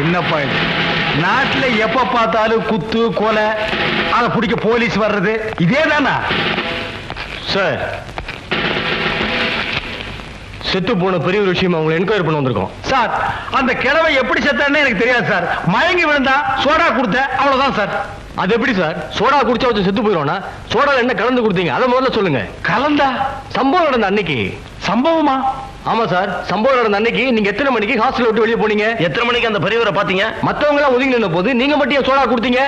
என்னப்பா இது? நாட்டுல எப்ப பார்த்தாலும் குத்து கொலை, அதை பிடிக்க போலீஸ் வர்றது இதே தானா சார்? செத்து போன பெரிய ஒரு விஷயம் அவங்களை என்கொயரி பண்ண வந்திருக்கோம் சார். அந்த கிழவை எப்படி செத்தான்னு எனக்கு தெரியாது சார். மயங்கி விழுந்தா சோடா கொடுத்த, அவ்வளவுதான் சார். அது எப்படி சார்? சோடா குடிச்சா வச்சு செத்து போயிடுவானா? சோடால என்ன கலந்து கொடுத்தீங்க அதை முதல்ல சொல்லுங்க. கலந்தா? சம்பவம் நடந்த அன்னைக்கு. சம்பவமா? ஆமா சார், சம்பவம் நடந்த அன்னைக்கு நீங்க எத்தனை மணிக்கு ஹாஸ்டல் விட்டு வெளியே போனீங்க? எத்தனை மணிக்கு அந்த பெரியவரை பாத்தீங்க? மத்தவங்க எல்லாம் ஒதுங்கி நின்ன போது நீங்க மட்டும் ஏன் சோடா கொடுத்தீங்க?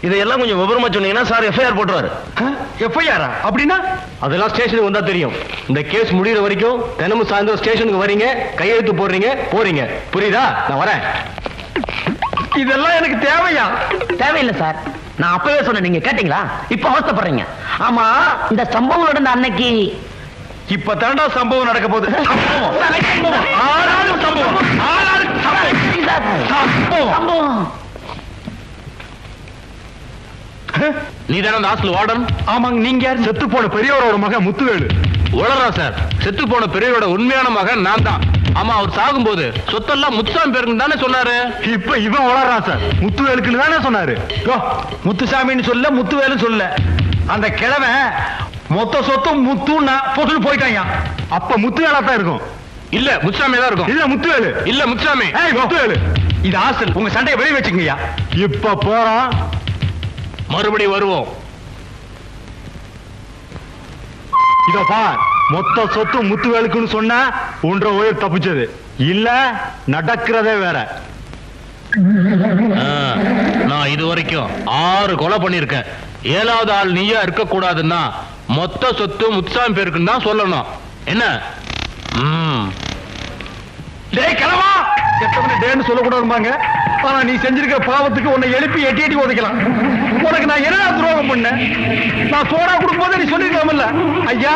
இதெல்லாம் கொஞ்சம் விவரமா சொன்னீங்கன்னா சார் எஃப்ஐஆர் போட்டுருவாரு. எஃப்ஐஆரா? அப்படின்னா அதெல்லாம் ஸ்டேஷனுக்கு வந்தா தெரியும். இந்த கேஸ் முடிகிற வரைக்கும் தினமும் சாயந்தரம் ஸ்டேஷனுக்கு வரீங்க, கையெழுத்து போடுறீங்க, போறீங்க. புரியுதா? நான் வரேன். இதெல்லாம் எனக்கு தேவையா? தேவையில்லை சார். நான் அப்பவே சொன்னேன், நீங்க கேட்டீங்களா? இப்ப அவஸ்தைப்படுறீங்க. ஆமா, இந்த சம்பவம் நடந்த அன்னைக்கு இப்ப தாண்டா சம்பவம் நடக்க போகுது. ஆளாளுக்கு சம்பவம். நீ தானே அந்த ஹாஸ்டல் வார்டன்? ஆமாங்க. நீங்க யார்? செத்து போன பெரியவரோட மகன் முத்துவேலு. உளறா சார்? செத்து போன பெரியவரோட உண்மையான மகன் நான் தான். ஆமா, அவர் சாகும்போது சொத்தெல்லாம் முத்துசாமி பேருக்கு தானே சொன்னாரு. இப்ப இவன் உளறான் சார். முத்துவேலுக்குன்னு தானே சொன்னாரு. முத்துசாமின்னு சொல்ல, முத்துவேலு சொல்ல. அந்த கிழமை மொத்த சொத்தும் முத்துன்னா போட்டு போயிட்டாங்க. அப்ப முத்துவேலா தான் இருக்கும். இல்ல முத்துசாமி தான் இருக்கும். இல்ல முத்துவேலு. இல்ல முத்துசாமி. முத்துவேலு. இது ஹாஸ்டல். உங்க சண்டையை வெளியே வச்சுக்கங்கய்யா. இப்ப போறோம், மறுபடியும் வருவோம். இதோ பார், மொத்த சொத்து முத்துவேலுக்குன்னு சொன்னா 1.5 உயிர் தப்பிச்சது. இல்ல நடக்கிறதே வேற. நான் இது வரைக்கும் 6 கொலை பண்ணிருக்கேன். 7வது ஆள் நீயா இருக்க கூடாதுன்னா மொத்த சொத்து முத்துசாமி பேருக்குன்னு தான் சொல்லணும். என்ன? டேய் கிழவா, எத்தனை டேன்னு சொல்லக்கூடாதுமாங்க. ஆனா நீ செஞ்சிருக்கிற பாவத்துக்கு உன்னை எழுப்பி எட்டி எட்டி உதைக்கலாம். உனக்கு நான் என்ன துரோகம் பண்ண? நான் சோடா கொடுக்கும் போது நீ சொல்லிருக்கலாம்ல, ஐயா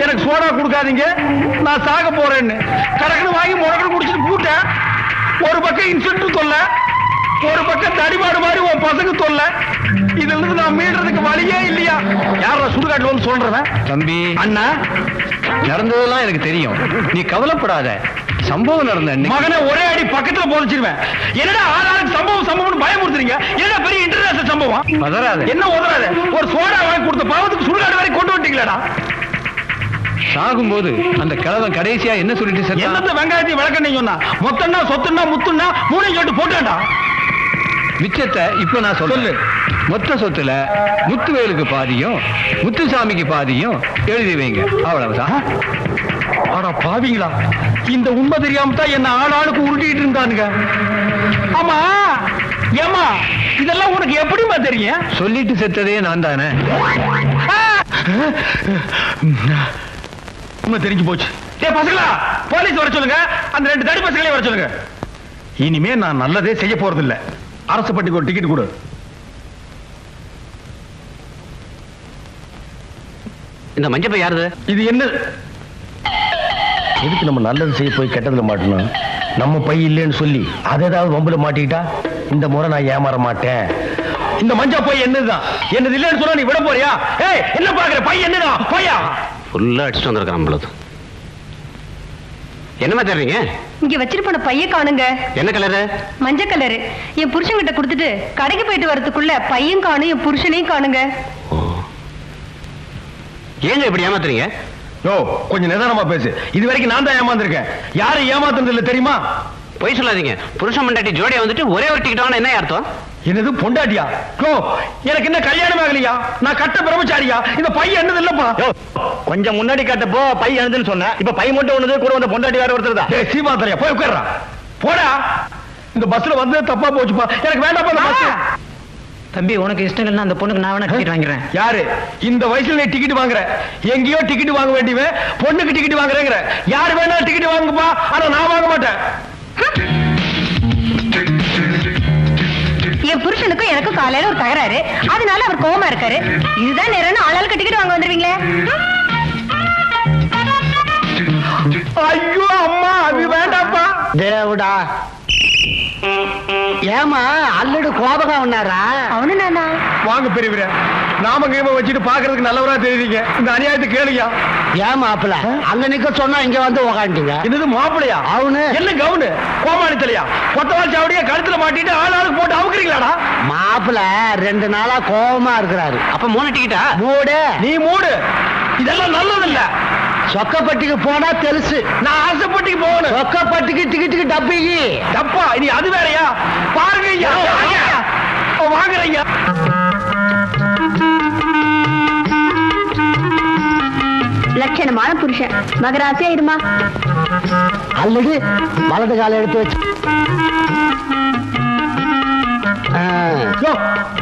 எனக்கு சோடா கொடுக்காதீங்க, நான் சாக போறேன்னு. கணக்குன்னு வாங்கி முடக்கணும் குடிச்சிட்டு போட்டேன். ஒரு பக்கம் இன்ஸ்பெக்டர் தொல்ல, ஒரு பக்கம் தடிமாடு மாதிரி உன் பசங்க தொல்ல. இதுல இருந்து நான் மீள்றதுக்கு வழியே இல்லையா? யாரா சுடுகாட்டுல வந்து சொல்றவன்? தம்பி, அண்ணா, நடந்ததெல்லாம் எனக்கு தெரியும், நீ கவலைப்படாத. சம்பவம் நடந்த மகனை ஒரே அடி பக்கத்துல போதிச்சிருவேன். என்னடா ஆளாளுக்கு சம்பவம் சம்பவம் பயமுறுத்துறீங்க? என்ன பெரிய இன்டர்நேஷனல் சம்பவம்? பதறாத. என்ன உதறாத? ஒரு சோடா வாங்கி கொடுத்த பாவத்துக்கு சுடுகாடு வரை கொண்டு வந்துட்டீங்களா? சாகும்போது அந்த கிழவன் கடைசியா என்ன சொல்லிட்டு என்னத்த வெங்காயத்தையும் விளக்கணும் சொன்னா? மொத்தம்னா சொத்துன்னா முத்துன்னா மூணையும் சொல்லிட்டு போட்டாண்டா. மிச்சத்தை இப்ப நான் சொல்லு. மொத்த சொத்துல முத்துவேலுக்கு பாதியும் முத்துசாமிக்கு பாதியும் எழுதி வைங்க, அவ்வளவுதான். ஆனா பாவீங்களா, இந்த உண்மை தெரியாம தான் என்ன ஆளாளுக்கு உருட்டிட்டு இருந்தானுங்க. ஆமா ஏமா, இதெல்லாம் உனக்கு எப்படிமா தெரியும்? சொல்லிட்டு செத்ததே நான் தானே. உண்மை தெரிஞ்சு போச்சு. ஏ பசங்களா, போலீஸ் வர சொல்லுங்க. அந்த 2 தடி பசங்களே வர சொல்லுங்க. இனிமே நான் நல்லதே செய்ய போறது இல்ல. அரசு பட்டிக்கு ஒரு டிக்கெட் கொடு. இந்த மஞ்சப்பை யாருது? இது என்ன? எதுக்கு நம்ம நல்லது செய்ய போய் கெட்டதுல மாட்டணும்? நம்ம பை இல்லைன்னு சொல்லி அதை ஏதாவது வம்புல மாட்டிக்கிட்டா இந்த முறை நான் ஏமாற மாட்டேன். இந்த மஞ்சா பை என்னதுதான்? என்னது இல்லைன்னு சொன்னா நீ விட போறியா? ஏய், என்ன பாக்குற? பை என்னதான்? பையா ஃபுல்லா அடிச்சுட்டு வந்திருக்கான் நம்மளது. என்னமா தெரியுங்க? இங்க வச்சிட்டு போன பைய காணுங்க. என்ன கலரு? மஞ்சள் கலரு. என் புருஷன் கிட்ட கொடுத்துட்டு கடைக்கு போயிட்டு வரதுக்குள்ள பையன் காணும், என் புருஷனையும் காணுங்க. ஏங்க இப்படி ஏமாத்துறீங்க? யோ, கொஞ்சம் நிதானமா பேசு. இது வரைக்கும் நான் தான் ஏமாந்துருக்கேன். யாரும் ஏமாத்துறது இல்ல தெரியுமா? பொய் சொல்லாதீங்க. புருஷன் மண்டாட்டி ஜோடியா வந்துட்டு ஒரே ஒரு டிக்கெட் வாங்க என்ன அர்த்தம்? என்னது பொண்டாட்டியா? யோ, எனக்கு என்ன கல்யாணம் ஆகலையா? நான் கட்ட பிரம்மச்சாரியா? இந்த பை என்னது இல்லப்பா. கொஞ்சம் முன்னாடி கட்டப்போ பை எழுதுன்னு சொன்ன, இப்ப பை மட்டும் ஒண்ணுது, கூட வந்த பொண்டாட்டி வேற ஒருத்தர் தான். சீமாத்தரையா, போய் உட்கார்றா. போடா. இந்த பஸ்ல வந்து தப்பா போச்சுப்பா. எனக்கு வேண்டாம். தம்பி, உனக்கு இஷ்டம் இல்லைன்னா அந்த பொண்ணுக்கு நான் வேணா டிக்கெட் வாங்குறேன். யாரு இந்த வயசுல நீ டிக்கெட் வாங்குற? எங்கேயோ டிக்கெட் வாங்க வேண்டியவன் பொண்ணுக்கு டிக்கெட் வாங்குறேங்கிற. யாரு வேணாலும் டிக்கெட் வாங்குப்பா, ஆனா நான் வாங்க மாட்டேன். என் புருஷனுக்கும் எனக்கும் காலையில ஒரு தகராறு, அதனால அவர் கோவமா இருக்காரு. இதுதான் நேரம் ஆளாளுக்கு டிக்கெட் வாங்க வந்துருவீங்களே. ஐயோ அம்மா, அது வேண்டாப்பா. தேவடா. ஏமா அல்லடு கோபகம் உன்னாரா? அவனு நானா? வாங்க பெரியவரே, நாம கைம வச்சுட்டு பாக்குறதுக்கு நல்லவரா தெரியுறீங்க. இந்த அநியாயத்தை கேளுயா. ஏன் மாப்பிள அங்க நிக்க சொன்னா இங்க வந்து உக்காந்துங்க? என்னது மாப்பிளையா? அவனு என்ன கவுனு கோமாளி தலையா? கொத்தவால் சாவடியா கழுத்துல மாட்டிட்டு ஆளுக்கு போட்டு அமுக்குறீங்களாடா? மாப்பிள 2 நாளா கோபமா இருக்கிறாரு. அப்ப 3 டிக்கெட்டா? மூடு. நீ மூடு. இதெல்லாம் நல்லது இல்ல. சொக்கப்பட்டிக்கு போனா தெலுசு. நான் ஆசைப்பட்டிக்கு போகணும். சொக்கப்பட்டிக்கு டிக்கெட்டுக்கு டப்பிக்கு தப்பா இனி அது வேறயா? பாருங்க ஐயா, வாங்குறீங்க. லட்சணமான புருஷன், மகராசியா இருமா. அல்லது வலது கால எடுத்து வச்சு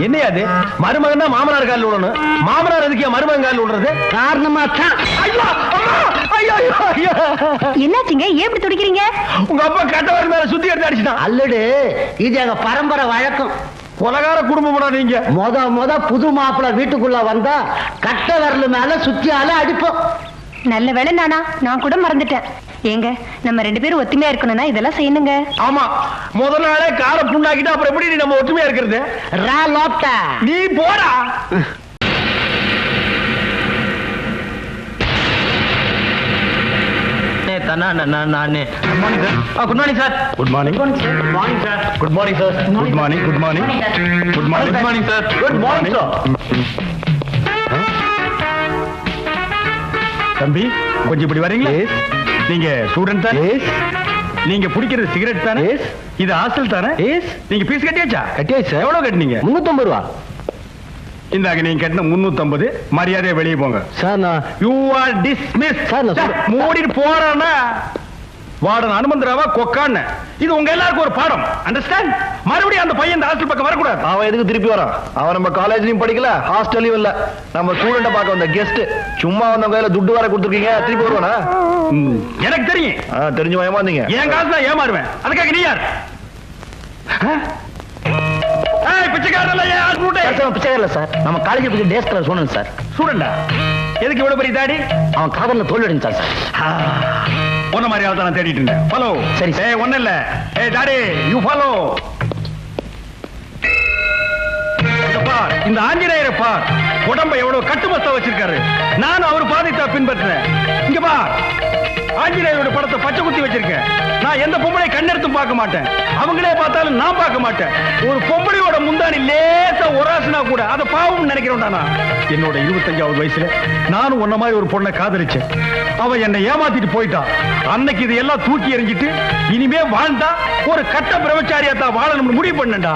என்னையா அது? மருமகன் தான் மாமனார் காலில் விடணும். மாமனார் எதுக்கு மருமகன் காலில் விடுறது? காரணமா தான். ஐயோ அம்மா, ஐயோ ஐயோ ஐயோ. என்னாச்சுங்க? ஏன் இப்படி துடிக்கிறீங்க? உங்க அப்பா கட்டவர் மேல சுத்தி எடுத்து அடிச்சுட்டான். அல்லடு இது எங்க பரம்பரை வழக்கம். உலகார குடும்பம் நீங்க. முத புது மாப்பிள வீட்டுக்குள்ள வந்தா கட்ட விரல் மேல சுத்தியால அடிப்போம். நல்ல வேளை நானா, நான் கூட மறந்துட்டேன். ஏங்க, நம்ம 2 பேரும் ஒத்துமையா இருக்கணும்னா இதெல்லாம் செய்யணுங்க. ஆமா, முதல் நாளே காலை புண்ணாக்கிட்டு அப்புறம் எப்படி நம்ம ஒற்றுமையா இருக்கிறது? ரா லோப்டா நீ போடா. Good morning sir. Good morning. Good morning sir. Good morning sir. Good morning. Good morning. Good morning. Good morning sir. Good morning sir. தம்பி கொஞ்சம் இப்படி வரீங்களா? நீங்க ஸ்டூடெண்ட் தானே? நீங்க குடிக்கிறது சிகரெட் தானே? இது ஹாஸ்டல் தானே? நீங்க ஃபீஸ் கட்டியாச்சா? கட்டியாச்சு சார். எவ்வளவு கட்டினீங்க? 350 ரூபா. இந்தாங்க நீங்க கட்டின 350. மரியாதையா வெளியே போங்க. சார் நான் யூ ஆர் டிஸ்மிஸ். சார், நான் சொல்றேன். மூடிட்டு போறானா? வார்டன் அனுமந்தராவா கொக்கான்னு. இது உங்க எல்லாருக்கும் ஒரு பாடம். அண்டர்ஸ்டாண்ட்? மறுபடியும் அந்த பையன் இந்த ஹாஸ்டல் பக்கம் வரக்கூடாது. அவன் எதுக்கு திருப்பி வரான்? அவன் நம்ம காலேஜ்லயும் படிக்கல, ஹாஸ்டல்லயும் இல்ல. நம்ம ஸ்டூடெண்ட பார்க்க வந்த கெஸ்ட். சும்மா வந்த கையில துட்டு வர கொடுத்துருக்கீங்க, திருப்பி வருவானா? எனக்கு தெரியும். தெரிஞ்சு ஏமாந்தீங்க. என் காசு தான் ஏமாறுவேன். அதுக்காக நீ யார்? பிச்சைக்காரன் பிச்சைக்காரல சார், நம்ம காலேஜ் பத்தி டேஸ் கலர் சொன்னேன் சார். ஸ்டூடெண்டா? எதுக்கு இவ்வளவு பெரிய தாடி? அவன் காதல்ல தோல்வி அடைஞ்சான் சார். ஒன்ன மாதிரி ஆள் தான் தேடிட்டு இருந்தேன். ஃபாலோ. சரி. ஒண்ணு இல்ல. தாடி யூ ஃபாலோ. இந்த ஆஞ்சநேயரை பார், உடம்ப எவ்வளவு கட்டுமஸ்தா வச்சிருக்காரு. நானும் அவர் பாதைத்தை பின்பற்றேன். இங்க பார், ஆஞ்சநேயரோட படத்தை பச்சை குத்தி வச்சிருக்கேன். நான் எந்த பொம்பளை கண்ணெடுத்தும் பார்க்க மாட்டேன். அவங்களே பார்த்தாலும் நான் பார்க்க மாட்டேன். ஒரு பொம்பளையோட முந்தானி லேசா ஒராசுனா கூட அதை பாவம்னு நினைக்கிறோம்டா. என்னோட 25வது வயசுல நானும் உன்ன மாதிரி ஒரு பொண்ணை காதலிச்சேன். அவ என்னை ஏமாத்திட்டு போயிட்டான். அன்னைக்கு இதையெல்லாம் தூக்கி எறிஞ்சிட்டு இனிமே வாழ்ந்தா ஒரு கட்ட பிரம்மச்சாரியா தான் வாழணும்னு முடிவு பண்ணேன்டா.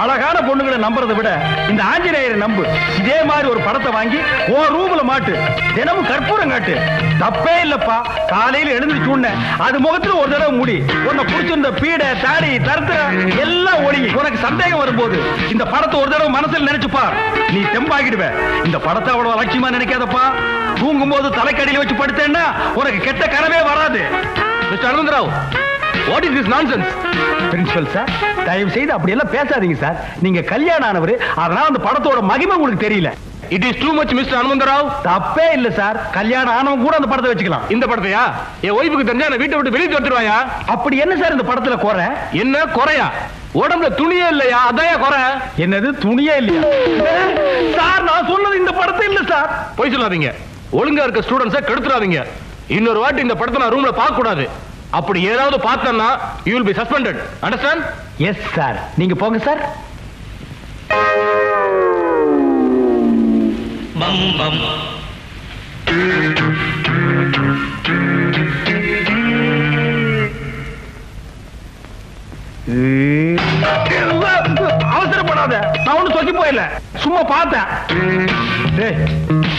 அழகான பொண்ணுங்களை நம்புறதை விட இந்த ஆஞ்சநேயரை நம்பு. இதே மாதிரி ஒரு படத்தை வாங்கி ஓ ரூம்ல மாட்டு, தினமும் கற்பூரம் காட்டு. தப்பே இல்லப்பா. காலையில எழுந்துச்சு உடனே அது முகத்துல ஒரு தடவை முடி. உன்னை பிடிச்சிருந்த பீடை தாடி தருத்திர எல்லாம் ஒழுங்கி. உனக்கு சந்தேகம் வரும்போது இந்த படத்தை ஒரு தடவை மனசுல நினைச்சு பார், நீ தெம்பாகிடுவ. இந்த படத்தை அவ்வளவு அலட்சியமா நினைக்காதப்பா. தூங்கும் போது தலைக்கடியில வச்சு படுத்தேன்னா உனக்கு கெட்ட கனவே வராது. Mister Anantharao, what is this nonsense? Principal sir, தயவு செய்து அப்படி எல்லாம் பேசாதீங்க சார். நீங்க கல்யாணம் ஆனவர், அதனால அந்த படத்தோட மகிமை உங்களுக்கு தெரியல. It is too much mister Anantharao. தப்பே இல்ல சார், கல்யாணம் ஆனவங்க கூட அந்த படத்தை வச்சுக்கலாம். இந்த படத்தையா? என் ஒய்ஃபுக்கு தெரிஞ்சா நான் வீட்டை விட்டு வெளியே தோத்துருவாயா? அப்படி என்ன சார் இந்த படத்துல குறை? என்ன குறையா? உடம்புல துணியே இல்லையா? அதான் குறை. என்னது துணியே இல்லையா? சார் நான் சொன்னது இந்த படத்தை இல்ல சார். போய் சொல்லாதீங்க. ஒழுங்கா இருக்க ஸ்டூடெண்ட்ஸை கெடுத்துறாதீங்க. இன்னொரு வாட்டி இந்த படத்தை நான் ரூம்ல பார்க்க கூடாது. அப்படி ஏதாவது பார்த்தேன்னா you will be suspended. Understand? Yes sir. நீங்க போங்க சார். பம் பம் அவசரப்படாத, நான் ஒண்ணு சொல்லி போயில, சும்மா பார்த்தேன்.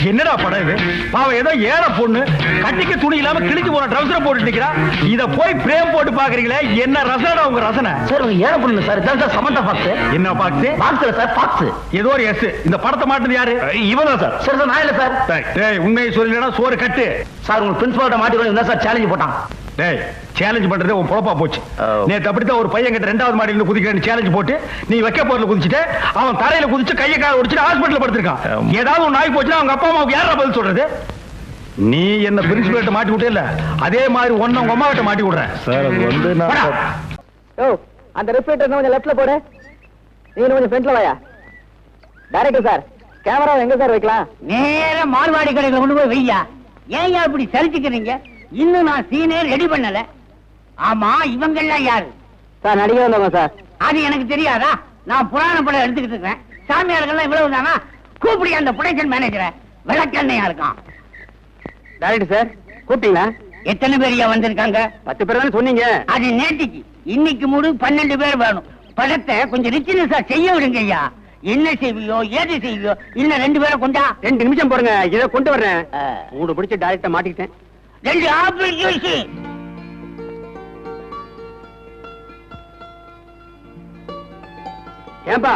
என்னடா படம் இது? பாவம் ஏதோ ஏற பொண்ணு கட்டிக்க துணி இல்லாம கிழிச்சு போன ட்ரவுசரை போட்டு நிக்கிறா. இத போய் பிரேம் போட்டு பாக்குறீங்களே, என்ன ரசனடா உங்க ரசனை? சார் ஏற பொண்ணு சார், இதான் சார் சமந்தா பாக்ஸ். என்ன பாக்ஸ்? பாக்ஸ்ல சார் பாக்ஸ். ஏதோ ஒரு எஸ். இந்த படத்தை மாட்டது யாரு? இவனா சார்? சார் நான் இல்ல சார். டேய் உண்மையை சொல்லலனா சோறு கட்டு. சார் உங்க பிரின்சிபால்ட்ட மாட்டிரோம் சார் சேலஞ்ச் போட்டான். டேய் சேலஞ்ச் பண்றதே உன் பொழப்பா போச்சு. நேத்து அப்படித்தான் ஒரு பையன் கிட்ட 2வது மாடியில இருந்து குதிக்கிறேன்னு சேலஞ்ச் போட்டு நீ வைக்க போர்ல குதிச்சுட்டு அவன் தரையில குதிச்சு கையை கால ஒடிச்சிட்டு ஹாஸ்பிடல்ல படுத்திருக்கான். ஏதாவது ஒரு நாய் போச்சுன்னா அவங்க அப்பா அம்மாவுக்கு யாரா பதில் சொல்றது? நீ என்ன பிரின்சிபல்ட்ட மாட்டி விட்டே இல்ல, அதே மாதிரி ஒன்ன உங்க அம்மா கிட்ட மாட்டி விடுறேன். சார் அது வந்து அந்த ரிஃப்ளெக்டர் கொஞ்சம் லெஃப்ட்ல போடு. நீ கொஞ்சம் ஃப்ரண்ட்ல வாயா. டைரக்டர் சார், கேமரா எங்க சார் வைக்கலாம்? நேர மால்வாடி கடையில கொண்டு போய் வையா. ஏன் இப்படி சரிச்சுக்கிறீங்க? இன்னும் நான் சீனே ரெடி பண்ணல. ஆமா, இவங்க எல்லாம் யாரு? சார் நடிக்க வந்தவங்க சார். அது எனக்கு தெரியாதா? நான் புராண படம் எடுத்துக்கிட்டு இருக்கேன். சாமியார்கள் இவ்வளவு தானா? கூப்பிடி அந்த ப்ரொடக்ஷன் மேனேஜரை. விளக்கண்ணையா இருக்கான். டைரக்டர் சார் கூப்பிட்டீங்களா? எத்தனை பேரையா வந்திருக்காங்க? 10 பேர் தானே சொன்னீங்க. அது நேற்றுக்கு. இன்னைக்கு மூடு 12 பேர் வேணும். படத்தை கொஞ்சம் ரிச்னஸா செய்ய விடுங்க ஐயா. என்ன செய்வியோ ஏது செய்வியோ இன்னும் 2 பேரை கொண்டா. 2 நிமிஷம் போறங்க, இதை கொண்டு வர்றேன். மூடு பிடிச்சு டைரக்டா மாட்டிக்கிட்டேன். 2 ஆப்பிள் ஜூஸ். ஏன்பா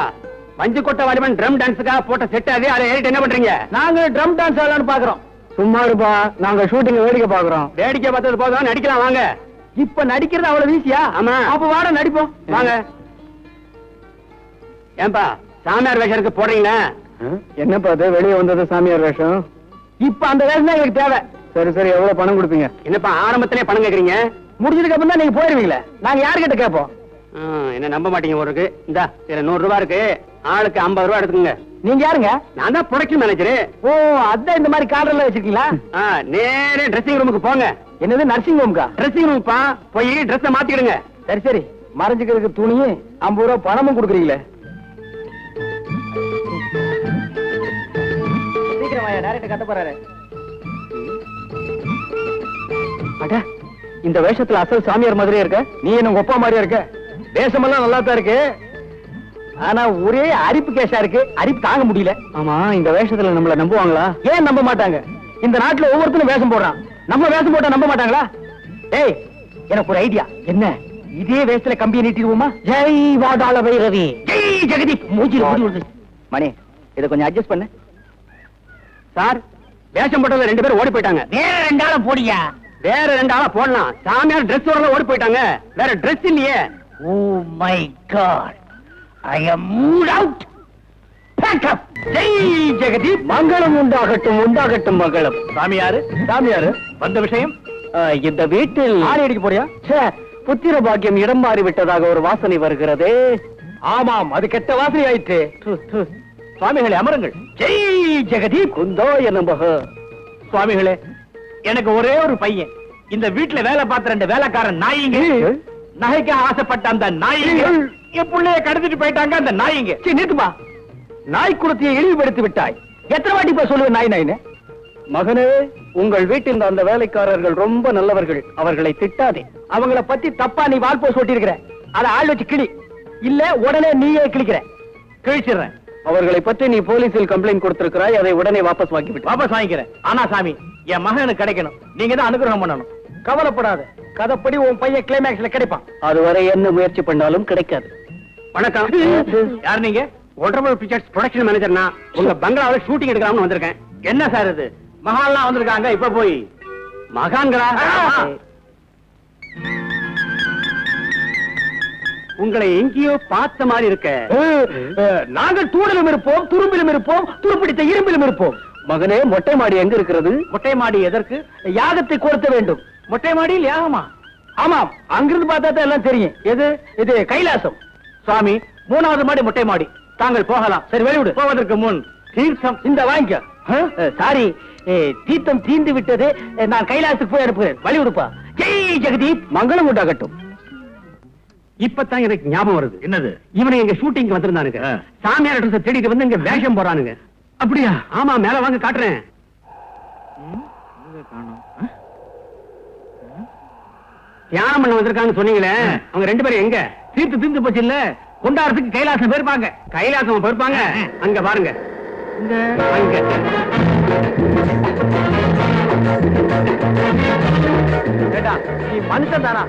மஞ்சு கொட்ட வாலிபன் ட்ரம் டான்ஸுக்காக போட்ட செட் ஆகுது, அதை ஏறிட்டு என்ன பண்றீங்க? நாங்க ட்ரம் டான்ஸ் ஆடலாம்னு பாக்குறோம். சும்மா இருப்பா, நாங்க ஷூட்டிங் வேடிக்கை பாக்குறோம். வேடிக்கை பார்த்தது போதும், நடிக்கலாம் வாங்க. இப்ப நடிக்கிறது அவ்வளவு ஈஸியா? ஆமா. அப்ப வாட நடிப்போம் வாங்க. ஏன்பா சாமியார் வேஷத்துக்கு போடுறீங்களா? என்னப்பா அது வெளியே வந்தது சாமியார் வேஷம்? இப்ப அந்த வேஷம் தான் எங்களுக்கு தேவை. சரி சரி, எவ்வளவு பணம் கொடுப்பீங்க? என்னப்பா ஆரம்பத்திலே பணம் கேக்குறீங்க? முடிஞ்சதுக்கு அப்புறம் தான் நீங்க போயிருவீங்களே, நாங்க யாருக்கிட்ட கேட்போம்? என்ன நம்ப மாட்டீங்க ஊருக்கு. இந்தா இதுல 100 ரூபாய் இருக்கு, ஆளுக்கு 50 ரூபாய் எடுத்துக்கங்க. நீங்க யாருங்க? நான் தான் ப்ரொடக்ஷன் மேனேஜர். ஓ, அதான் இந்த மாதிரி கார்டர்ல வச்சிருக்கீங்களா? நேரே ட்ரெஸ்ஸிங் ரூமுக்கு போங்க. என்னது நர்சிங் ரூமுக்கா? ட்ரெஸ்ஸிங் ரூம்ப்பா, போய் ட்ரெஸ்ஸை மாத்திக்கிடுங்க. சரி சரி, மறைஞ்சுக்கிறதுக்கு துணியும் 50 ரூபாய் பணமும் கொடுக்குறீங்களே. சீக்கிரம் வாயா, டைரக்டர் கட்ட போறாரு. அட, இந்த வேஷத்துல அசல் சாமியார் மாதிரியே இருக்க. நீ என்ன உங்க அப்பா மாதிரியா இருக்க? வேஷமெல்லாம் நல்லா தான் இருக்கு, ஆனா ஒரே அரிப்பு கேஷா இருக்கு. அரிப்பு தாங்க முடியல. ஆமா, இந்த வேஷத்துல நம்மள நம்புவாங்களா? ஏன் நம்ப மாட்டாங்க? இந்த நாட்டுல ஒவ்வொருத்தரும் வேஷம் போடுறான். நம்ம வேஷம் போட்டா நம்ப மாட்டாங்களா? ஏய், எனக்கு ஒரு ஐடியா. என்ன? இதே வேஷத்துல கம்பியை நீட்டிடுவோமா? ஜெய் வாடாள வைரவி, ஜெய் ஜெகதீப். மூஞ்சில முடி விடுது. மணி, இதை கொஞ்சம் அட்ஜஸ்ட் பண்ணு. சார், வேஷம் போட்டதுல 2 பேர் ஓடி போயிட்டாங்க. வேற 2 ஆளை போடியா. வேற 2 ஆளா போடலாம். சாமியார் டிரெஸ் ஓடி போயிட்டாங்க. வேற டிரெஸ் இல்லையே. Oh my God, I am mood out. Pack up. Jai Jagdeep. மங்களம் உண்டாகட்டும் உண்டாகட்டும் மங்களம். சாமியாரு சாமியாரு வந்த விஷயம்? இந்த வீட்டில் ஆடி அடிக்க போறியா? புத்திர பாக்கியம் இடம் மாறி விட்டதாக ஒரு வாசனை வருகிறது. ஆமாம், அது கெட்ட வாசனை ஆயிற்று. சுவாமிகளே அமருங்கள். ஜெய் ஜெகதீப். குந்தோ என்னம்பக. சுவாமிகளே, எனக்கு ஒரே ஒரு பையன். இந்த வீட்டுல வேலை பார்த்த 2 வேலைக்காரன் நாயிங்க, நகைக்கு ஆசைப்பட்ட அந்த நாயிங்க என் பிள்ளைய கடத்திட்டு போயிட்டாங்க. அந்த நாயிங்க. நிறுத்துமா, நாய் குலத்தையை இழிவுபடுத்தி விட்டாய். எத்தனை வாட்டி போய் சொல்லுவேன் நாய் நாயின்னு? மகனே, உங்கள் வீட்டில் அந்த வேலைக்காரர்கள் ரொம்ப நல்லவர்கள், அவர்களை திட்டாதே. அவங்கள பத்தி தப்பா நீ வால் போஸ் ஓட்டி இருக்கிற. அதை ஆள் வச்சு கிளி, இல்ல உடனே நீயே கிழிக்கிற. கிழிச்சிடுறேன். அவர்களை பற்றி நீ போலீஸில் கம்ப்ளைண்ட் கொடுத்திருக்கிறாய், அதை உடனே வாபஸ் வாங்கிவிட்டு. வாபஸ் வாங்கிக்கிறேன். ஆனா சாமி, என் மகனுக்கு கிடைக்கணும். நீங்க தான் அனுகிரகம் பண்ணணும். கவலைப்படாத, கதைப்படி உன் பையன் கிளைமேக்ஸ்ல கிடைப்பான். அதுவரை என்ன முயற்சி பண்ணாலும் கிடைக்காது. வணக்கம். யார் நீங்க? Wonderful pictures production manager. நான் உங்க பங்களாவில் ஷூட்டிங் எடுக்கலாம்னு வந்திருக்கேன். என்ன சார் இது? மகான்லாம் வந்திருக்காங்க. இப்ப போய் மகான்களா? உங்களை எங்கேயோ பார்த்த மாதிரி இருக்க. நாங்கள் தூணிலும் இருப்போம், துரும்பிலும் இருப்போம், துருப்பிடித்த இரும்பிலும் இருப்போம். மகனே, மொட்டை மாடி எங்க இருக்கிறது? மொட்டை மாடி எதற்கு? யாகத்தை கொடுத்த வேண்டும். மொட்டை மாடியில் யாகமா? ஆமாம், அங்கிருந்து பார்த்தா தான் எல்லாம் தெரியும். எது? இது கைலாசம். சுவாமி, 3வது மாடி மொட்டை மாடி. தாங்கள் போகலாம். சரி, வெளிவிடு. போவதற்கு முன் தீர்த்தம் இந்த வாங்கிக்க. சாரி, தீர்த்தம் தீந்து விட்டது. நான் கைலாசத்துக்கு போய் அனுப்புகிறேன். வழிவிடுப்பா. ஜெய் ஜெகதீப். மங்களம் உண்டாகட்டும். இப்பதான் எனக்கு ஞாபகம் வருது. என்னது? இவனை எங்க ஷூட்டிங் வந்திருந்தானுங்க. சாமியார் அட்ரஸ் தேடிட்டு வந்து இங்க வேஷம் போறானுங்க. அப்படியா? ஆமா, மேல வாங்க காட்டுறேன். தியானம் பண்ண வந்திருக்காங்க சொன்னீங்களே, அவங்க 2 பேரும் எங்க? தீர்த்து போச்சு இல்ல, கொண்டாடுறதுக்கு கைலாசம் போயிருப்பாங்க. கைலாசம் போயிருப்பாங்க. அங்க பாருங்க. அங்க நீ மனுஷன் தானா?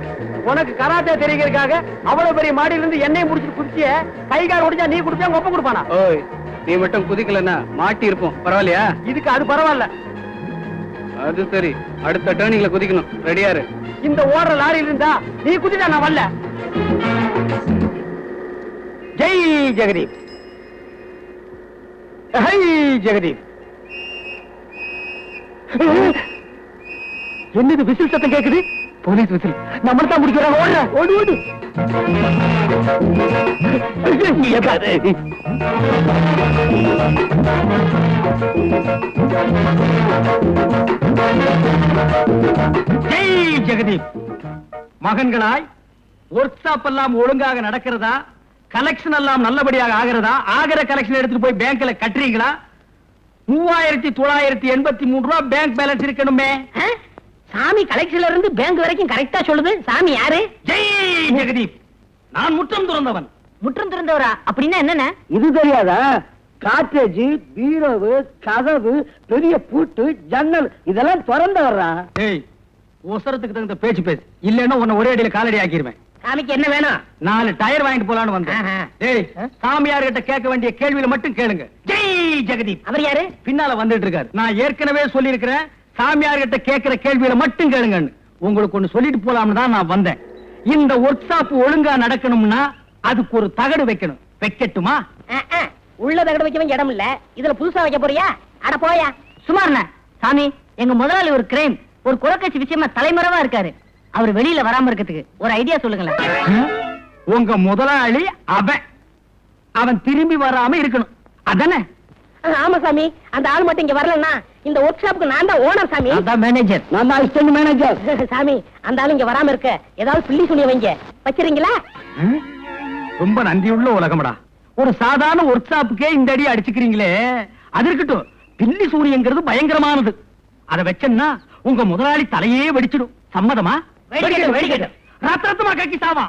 உனக்கு கராத்தே தெரிகிறதுக்காக அவ்வளவு பெரிய மாடியில இருந்து என்னையும் முடிச்சுட்டு குதிச்சிய. கைகால் உடைஞ்சா நீ குடிச்சா உங்க அப்பா கொடுப்பானா? ஓய், நீ மட்டும் குதிக்கலன்னா மாட்டி இருப்போம். பரவாயில்லையா? இதுக்கு அது பரவாயில்ல. அது சரி, அடுத்த டர்னிங்ல குதிக்கணும். ரெடியாரு. இந்த ஓடுற லாரியில இருந்தா நீ குதிச்சா நான் வரல. ஜெய் ஜெகதீப். ஹை ஜெகதீப். என்னது விசில் சத்தம் கேக்குது? போலீஸ் விசில் நம்மள தான் முடிக்கிறாங்க. ஓடு ஓடு ஓடு. ஜெய் ஜெகதீப். மகன்களாய் ஒர்க் ஷாப் எல்லாம் ஒழுங்காக நடக்கிறதா? கலெக்ஷன் எல்லாம் நல்லபடியாக ஆகிறதா? ஆகிற கலெக்ஷன் எடுத்துட்டு போய் பேங்க்ல கட்டுறீங்களா? 3983 ரூபாய் பேங்க் பேலன்ஸ் இருக்கணுமே. சாமி கலெக்ஷன்ல இருந்து பேங்க் வரைக்கும் கரெக்டா சொல்லுது. சாமி யாரு? ஜெய் ஜெகதீப். நான் முற்றம் துறந்தவன். முற்றம் திறந்தவரா? அப்படின்னா என்னென்ன? இது தெரியாதா? காட்டேஜ், பீரோவு, கதவு, பெரிய பூட்டு, ஜன்னல் இதெல்லாம் திறந்து வர்றான். ஏய், ஒசரத்துக்கு தகுந்த பேச்சு பேசு, இல்லன்னா உன்னை ஒரே அடியில காலடி ஆக்கிடுவேன். சாமிக்கு என்ன வேணும்? 4 டயர் வாங்கிட்டு போலான்னு வந்தேன். ஏய், சாமியார் கிட்ட கேட்க வேண்டிய கேள்வியில மட்டும் கேளுங்க. ஜெய் ஜெகதீப். அவர் யாரு? பின்னால வந்துட்டு இருக்காரு. நான் ஏற்கனவே சொல்லி இருக்கிறேன், சாமியார் கிட்ட கேட்கிற கேள்வியில மட்டும் கேளுங்கன்னு. உங்களுக்கு ஒண்ணு சொல்லிட்டு போலாம்னு தான் நான் வந்தேன். இந்த ஒர்க் ஷாப் ஒழுங்கா நடக்கணும்னா அதுக்கு ஒரு தகடு வைக்கணும். வைக்கட்டுமா? உள்ள தகடு வைக்க வேண்டிய இடம் இல்ல, இதுல புதுசா வைக்க போறியா? அட போயா. சுமார்ண்ண சாமி, எங்க முதலாளி ஒரு கிரைம், ஒரு குலக்கட்சி விஷயமா தலைமறைவா இருக்காரு. அவர் வெளியில வராம இருக்கிறதுக்கு ஒரு ஐடியா சொல்லுங்களேன். உங்க முதலாளி அவன் திரும்பி வராம இருக்கணும், அதானே? ஆமா சாமி, அந்த ஆள் மட்டும் இங்க வரலன்னா இந்த ஒர்க் ஷாப்புக்கு நான் தான் ஓனர் சாமி. மேனேஜர். நான் தான் அசிஸ்டன்ட் மேனேஜர். சாமி, அந்த ஆள் இங்க வராம இருக்க ஏதாவது பில்லி சொல்லி வைங்க. வச்சிருங்களா? ரொம்ப நன்றியுள்ள உலகம்டா. ஒரு சாதாரண ஒர்க் ஷாப்புக்கே இந்த அடி அடிச்சுக்கிறீங்களே, அது இருக்கட்டும். பில்லி சூரியங்கிறது பயங்கரமானது. அதை வச்சேன்னா உங்க முதலாளி தலையே வெடிச்சிடும். சம்மதமா? ரத்தமா கக்கி சாவா.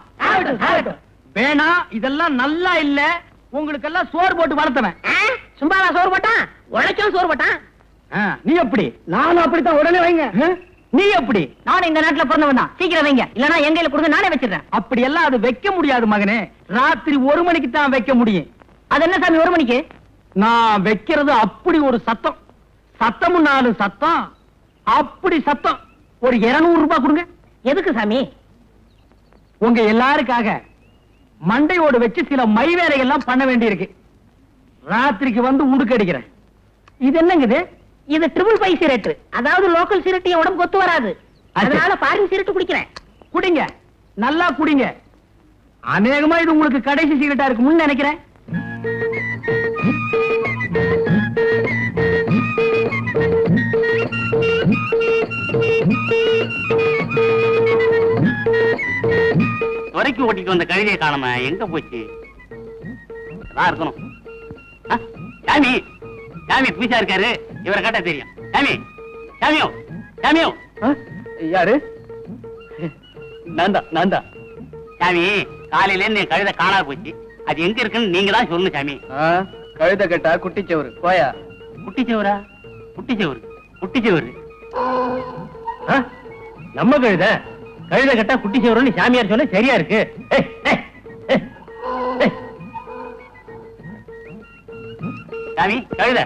வேணா, இதெல்லாம் நல்லா இல்ல. உங்களுக்கு எல்லாம் சோறு போட்டு வளர்த்தவன். சும்மாவா சோறு போட்டான்? உழைச்சும் சோறு போட்டான். நீ எப்படி? நானும் அப்படித்தான். உடனே வைங்க. நீ எப்படி? நானும் இந்த நாட்டுல பிறந்தவன் தான். சீக்கிரம் வைங்க, இல்லன்னா எங்க கையில கொடுங்க, நானே வச்சிடுறேன். அப்படி எல்லாம் அது வைக்க முடியாது மகனே. ராத்திரி 1 மணிக்கு தான் வைக்க முடியும். அது என்ன சாமி 1 மணிக்கு? நான் வைக்கிறது அப்படி ஒரு சத்தம். சத்தமும் 4 சத்தம். அப்படி சத்தம். ஒரு 200 ரூபாய் கொடுங்க. எதுக்கு சாமி? உங்க எல்லாருக்காக மண்டையோடு வச்சு சில மை வேலைகள்லாம் பண்ண வேண்டி இருக்கு. ராத்திரிக்கு வந்து உடுக்கு அடிக்கிறேன். இது என்னங்குது? இது ட்ரிபிள் 5 சிரட்டு. அதாவது லோக்கல் சிரட்டு என் உடம்பு கொத்து வராது. அதனால ஃபாரின் சிரட்டு குடிக்கிறேன். குடிங்க, நல்லா குடிங்க. அநேகமா இது உங்களுக்கு கடைசி சிகரெட்டா இருக்கும்னு நினைக்கிறேன். துறைக்கு ஓட்டிட்டு வந்த கழுதையை காணாம எங்க போச்சு? இருக்கணும். சாமி, சாமி புதுசா இருக்காரு, இவரை கேட்டா தெரியும். சாமி, சாமியோ, சாமியோ. யாரு? நான் தான். சாமி, காலையில இருந்து என் கழுதை காணாம போச்சு. அது எங்க இருக்குன்னு நீங்க தான் சொல்லணும் சாமி. கழுத கேட்டா குட்டிச்சவரு போயா. குட்டிச்சவரா? குட்டிச்சவரு, குட்டிச்சவரு. நம்ம கழுத கட்டா குட்டி சேவரன்னு சாமியார் சொல்ல சரியா இருக்கு. சாமி, கழுத,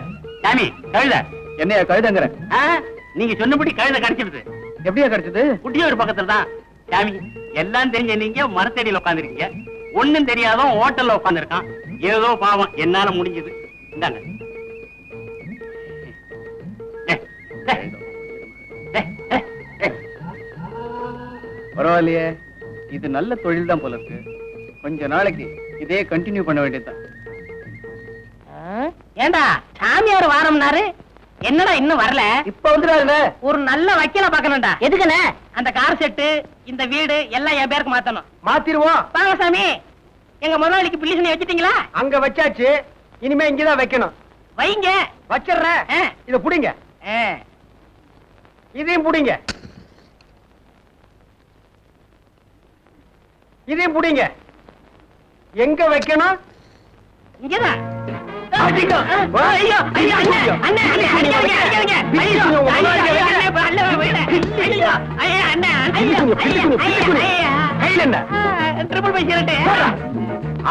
சாமி, கழுத. என்னையா கழுதங்கிற? நீங்க சொன்னபடி கழுத கிடைச்சிருது. எப்படியா கிடைச்சது? குட்டியூர் பக்கத்துல தான். சாமி, எல்லாம் தெரிஞ்ச நீங்க மரத்தடியில உட்காந்துருக்கீங்க. ஒண்ணும் தெரியாதோ ஹோட்டல்ல உட்கார்ந்து இருக்கான். ஏதோ பாவம், என்னால முடிஞ்சது. இந்தாங்க. பரவாயில்லையே, இது நல்ல தொழில் தான் போல இருக்கு. கொஞ்ச நாளைக்கு இதே கண்டினியூ பண்ண வேண்டியதுதான். ஏண்டா சாமியார் வாரம்னாரு, என்னடா இன்னும் வரல? இப்ப வந்துடாருல. ஒரு நல்ல வக்கீல பாக்கணும்டா. எதுக்குண்ணே? அந்த கார் செட்டு, இந்த வீடு எல்லாம் என் பேருக்கு மாத்தணும். மாத்திருவோம். வாங்க சாமி. எங்க முதலாளிக்கு பில்லி சொல்லி வச்சிட்டீங்களா? அங்க வச்சாச்சு, இனிமே இங்கதான் வைக்கணும். வைங்க. வச்சிடுறேன். இத புடிங்க. இதையும் புடிங்க. இதையும் புடிங்க. எங்க வைக்கணும்? இங்கதான்.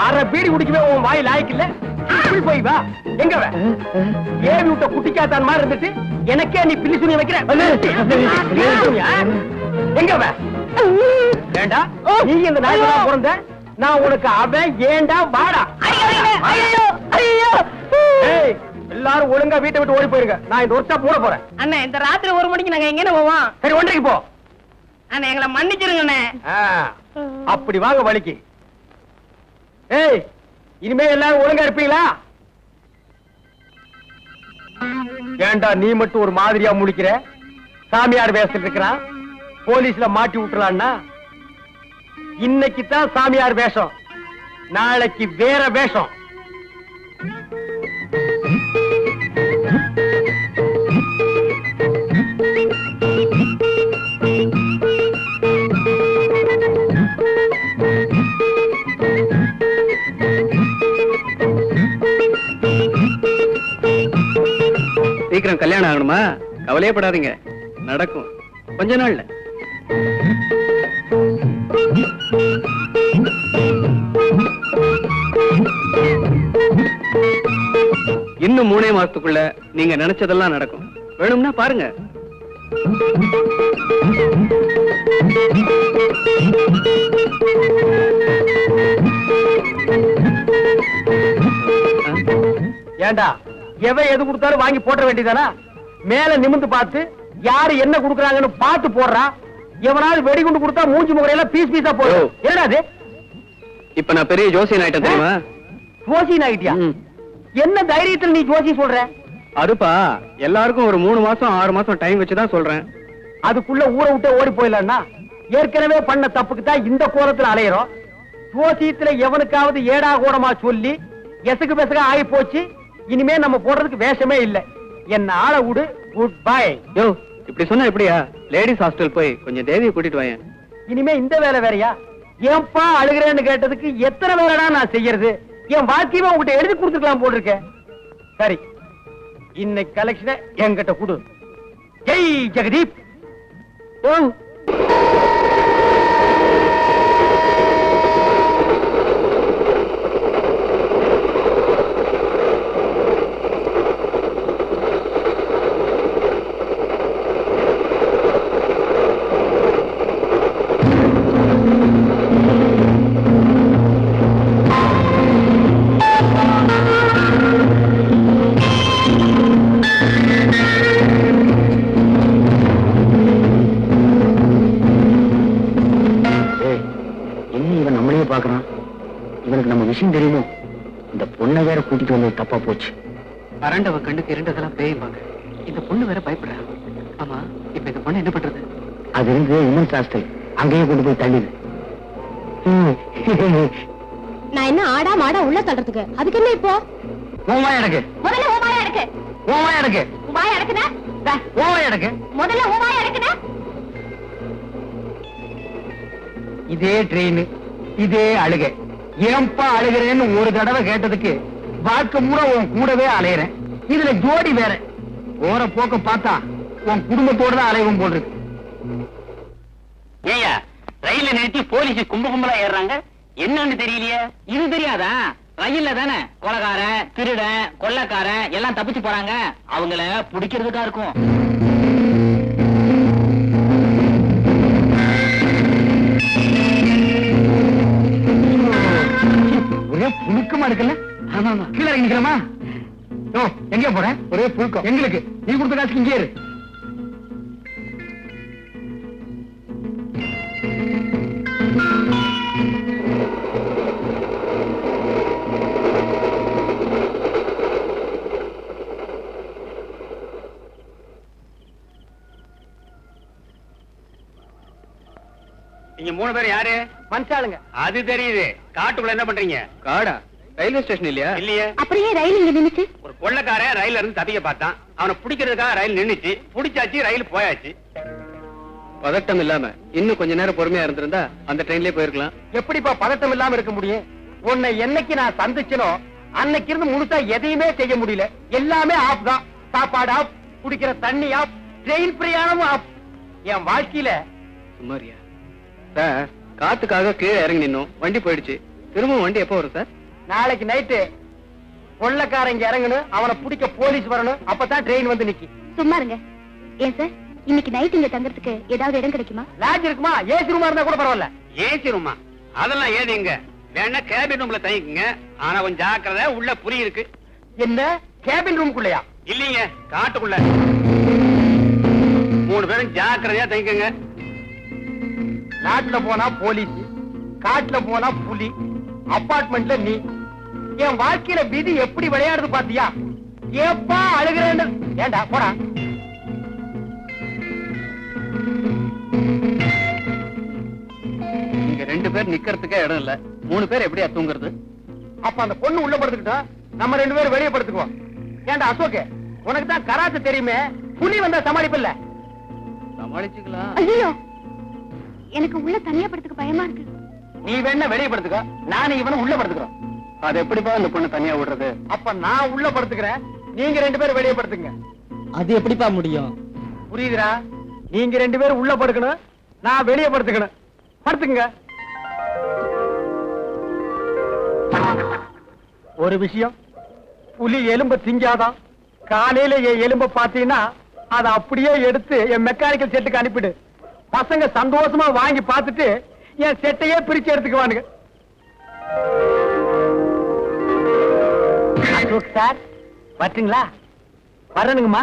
அரை பீடி குடிக்கவே உன் வாய் லாய்க்கு இல்ல. போய் வா. எங்க ஏவி விட்ட குட்டிக்காத்தான் மாதிரி இருந்துட்டு எனக்கே நீ பில்லி சுனி வைக்கிற. எங்க வேண்டா, நீ இந்த நாய்க்கு பிறந்த, நான் உனக்கு அவன். ஏண்டா வாடா. எல்லாரும் ஒழுங்கா வீட்டை விட்டு ஓடி போயிருங்க. நான் இந்த ஒர்க் ஷாப் மூட போறேன். அண்ணா, இந்த ராத்திரி 1 மணிக்கு நாங்க எங்க போவோம்? சரி, 1:30 போ. அண்ணே எங்களை மன்னிச்சிருங்கண்ணே. அப்படி வாங்க வழிக்கு. ஏய், இனிமே எல்லாரும் ஒழுங்கா இருப்பீங்களா? ஏண்டா நீ மட்டும் ஒரு மாதிரியா முழிக்கிற? சாமியார் வேஷத்துல இருக்கிறான், போலீஸ்ல மாட்டி விட்டுலான்னா? இன்னைக்கு தான் சாமியார் வேஷம், நாளைக்கு வேற வேஷம். சீக்கிரம் கல்யாணம் ஆகணுமா? கவலையே படாதீங்க, நடக்கும் கொஞ்ச நாள்ல. இன்னும் 3 மாசத்துக்குள்ள நீங்க நினைச்சதெல்லாம் நடக்கும். வேணும்னா பாருங்க. ஏண்டா எவன் எது கொடுத்தாலும் வாங்கி போட்ட வேண்டியதானா? மேல நிமிந்து பார்த்து யாரு என்ன கொடுக்கறாங்கன்னு பார்த்து போடுறா. எவனாவது வெடிகுண்டு கொடுத்தா மூஞ்சி முகரையெல்லாம் பீஸ் பீஸா போடும். என்னடா அது? இப்ப நான் பெரிய ஜோசியன் ஆயிட்டேன் தெரியுமா? ஜோசியன் ஆயிட்டியா? என்ன தைரியத்தில் நீ ஜோசி சொல்ற? அதுப்பா, எல்லாருக்கும் ஒரு 3 மாசம் 6 மாசம் டைம் வச்சுதான் சொல்றேன். அதுக்குள்ள ஊரை விட்டு ஓடி போயிடலாம்னா? ஏற்கனவே பண்ண தப்புக்கு தான் இந்த கோலத்துல அலையிறோம். ஜோசியத்துல எவனுக்காவது ஏடா கூடமா சொல்லி எசகு பெசக ஆகி போச்சு. இனிமே நம்ம போடுறதுக்கு வேஷமே இல்ல. என்ன ஆள விடு. Good bye. யோ, இப்படி சொன்னா எப்படியா? லேடிஸ் ஹாஸ்டல் போய் கொஞ்சம் தேவியை கூட்டிட்டு வாயேன். இனிமே இந்த வேலை வேறையா? ஏன்பா அழுகிறேன்னு கேட்டதுக்கு எத்தனை வேலைடா நான் செய்யறது? என் வாழ்க்கையுமே உங்ககிட்ட எழுதி கொடுத்துக்கலாம் போட்டிருக்கேன். சரி, இன்னைக்கு கலெக்ஷனை என்கிட்ட கொடு. ஜெய் ஜெகதீப். இவனுக்கு நம்ம விஷயம் தெரியுமோ? இந்த பொண்ணை வேற கூட்டிட்டு வந்தது தப்பா போச்சு. அரண்டவ கண்ணுக்கு இரண்டதெல்லாம் பேய்பாங்க. இந்த பொண்ணு வேற பயப்படுற. ஆமா, இப்ப இந்த பொண்ணு என்ன பண்றது? அது இருந்து உமன் சாஸ்திரி அங்கேயே கொண்டு போய் தள்ளிடு. நான் என்ன ஆடா மாடா உள்ள தள்ளுறதுக்கு? அதுக்கு என்ன இப்போ? ஓமா எனக்கு முதல்ல ஓமாயா இருக்கு. ஓமா எனக்கு உமாயா இருக்குனா? ஓமா எனக்கு முதல்ல ஓமாயா இருக்குனா? இதே ட்ரெயின், இதே அழுகை. ஏன்பா அழுகிறேன்னு ஒரு தடவை கேட்டதுக்கு வாழ்க்கை பூரா உன் கூடவே அலையிறேன். இதுல ஜோடி வேற. போற போக்க பார்த்தா உன் குடும்பத்தோட தான் அலைவும் போல் இருக்கு. ஏயா, ரயில நிறுத்தி போலீஸ் கும்பலா ஏறாங்க, என்னன்னு தெரியலையே. இது தெரியாதா? ரயில்ல தானே கொலகார, திருட, கொள்ளக்கார எல்லாம் தப்பிச்சு போறாங்க. அவங்கள பிடிக்கிறதுக்கா இருக்கும். ஒரே புழுக்கமா இருக்குல்ல? கீழே இறங்கி நிக்கலாமா? எங்க போறேன்? ஒரே புழுக்கம் எங்களுக்கு. நீ கொடுத்த காசுக்கு இங்கே இரு. நீங்க 3 பேர் யாரு? மனுஷாளுங்க. அது தெரியுது. காட்டுக்குள்ள என்ன பண்றீங்க? காடா? ரயில்வே ஸ்டேஷன் இல்லையா? இல்லையே. அப்படியே ரயில் இங்க நின்னுச்சு. ஒரு கொள்ளக்காரன் ரயில்ல இருந்து தப்பிக்க பார்த்தான். அவனை பிடிக்கிறதுக்காக ரயில் நின்னுச்சு. பிடிச்சாச்சு, ரயில் போயாச்சு. பதட்டம் இல்லாம இன்னும் கொஞ்ச நேரம் பொறுமையா இருந்திருந்தா அந்த ட்ரெயின்லயே போயிருக்கலாம். எப்படிப்பா பதட்டம் இல்லாம இருக்க முடியும்? உன்னை என்னைக்கு நான் சந்திச்சனோ அன்னைக்கு இருந்து முழுசா எதையுமே செய்ய முடியல. எல்லாமே ஆப் தான். சாப்பாடு ஆப், குடிக்கிற தண்ணி ஆப், ட்ரெயின் பிரயாணமும் ஆப். என் வாழ்க்கையில சுமாரியா சார்? காத்துக்காக கீழே இறங்கி நின்னோம், வண்டி போயிடுச்சு. திரும்ப வண்டி எப்போ வரும் சார்? நாளைக்கு நைட்டு கொள்ளக்காரங்க இறங்கணும், அவனை பிடிக்க போலீஸ் வரணும். அப்பதான் ட்ரெயின் வந்து நிக்கி. சும்மா இருங்க. ஏன் சார், இன்னைக்கு நைட் இங்க தங்கறதுக்கு ஏதாவது இடம் கிடைக்குமா? லாட்ஜ் இருக்குமா? ஏசி ரூமா இருந்தா கூட பரவாயில்ல. ஏசி ரூமா? அதெல்லாம் ஏதிங்க. வேணா கேபின் ரூம்ல தங்கிக்குங்க. ஆனா கொஞ்சம் ஜாக்கிரதை, உள்ள புலி இருக்கு. என்ன கேபின் ரூம்குள்ளயா? இல்லீங்க, காட்டுக்குள்ள. 3 பேரும் ஜாக்கிரதையா தங்கிக்கங்க. நாட்டுல போனா போலீஸ், காட்டுல போனா புலி, அபார்ட்மெண்ட்ல நீ. என் வாழ்க்கையில விதி எப்படி விளையாடுது பாத்தியா? ஏப்பா அழுகிறேன்னு ஏண்டா போடா. இங்க 2 பேர் நிக்கிறதுக்கே இடம் இல்ல, 3 பேர் எப்படியா தூங்குறது? அப்ப அந்த பொண்ணு உள்ள படுத்துக்கிட்டோம், நம்ம 2 பேரும் வெளியே படுத்துக்குவோம். ஏண்டா அசோக், உனக்கு தான் கராத்தே தெரியுமே, புலி வந்தா சமாளிப்பில்ல? சமாளிச்சுக்கலாம். ஐயோ, எனக்கு உள்ள தனியா படுத்துக்க பயமா இருக்கு. நீ வேணா வெளியே படுத்துக்க, நானும் இவனும் உள்ள படுத்துக்கிறோம். அது எப்படிப்பா அந்த பொண்ணு தனியா விடுறது? அப்ப நான் உள்ள படுத்துக்கிறேன், நீங்க 2 பேரும் வெளியே படுத்துங்க. அது எப்படிப்பா முடியும்? புரியுதுடா? நீங்க 2 பேரும் உள்ள படுக்கணும், நான் வெளியே படுத்துக்கணும். படுத்துங்க. ஒரு விஷயம், புலி எலும்ப திங்காதான். காலையில என் எலும்ப பாத்தீங்கன்னா அதை அப்படியே எடுத்து என் மெக்கானிக்கல் செட்டுக்கு அனுப்பிடு. பசங்க சந்தோஷமா வாங்கி பார்த்துட்டு என் செட்டையே பிரிச்சு எடுத்துக்குவானுங்க. சார் வரட்டுங்களா? வரணுங்கம்மா.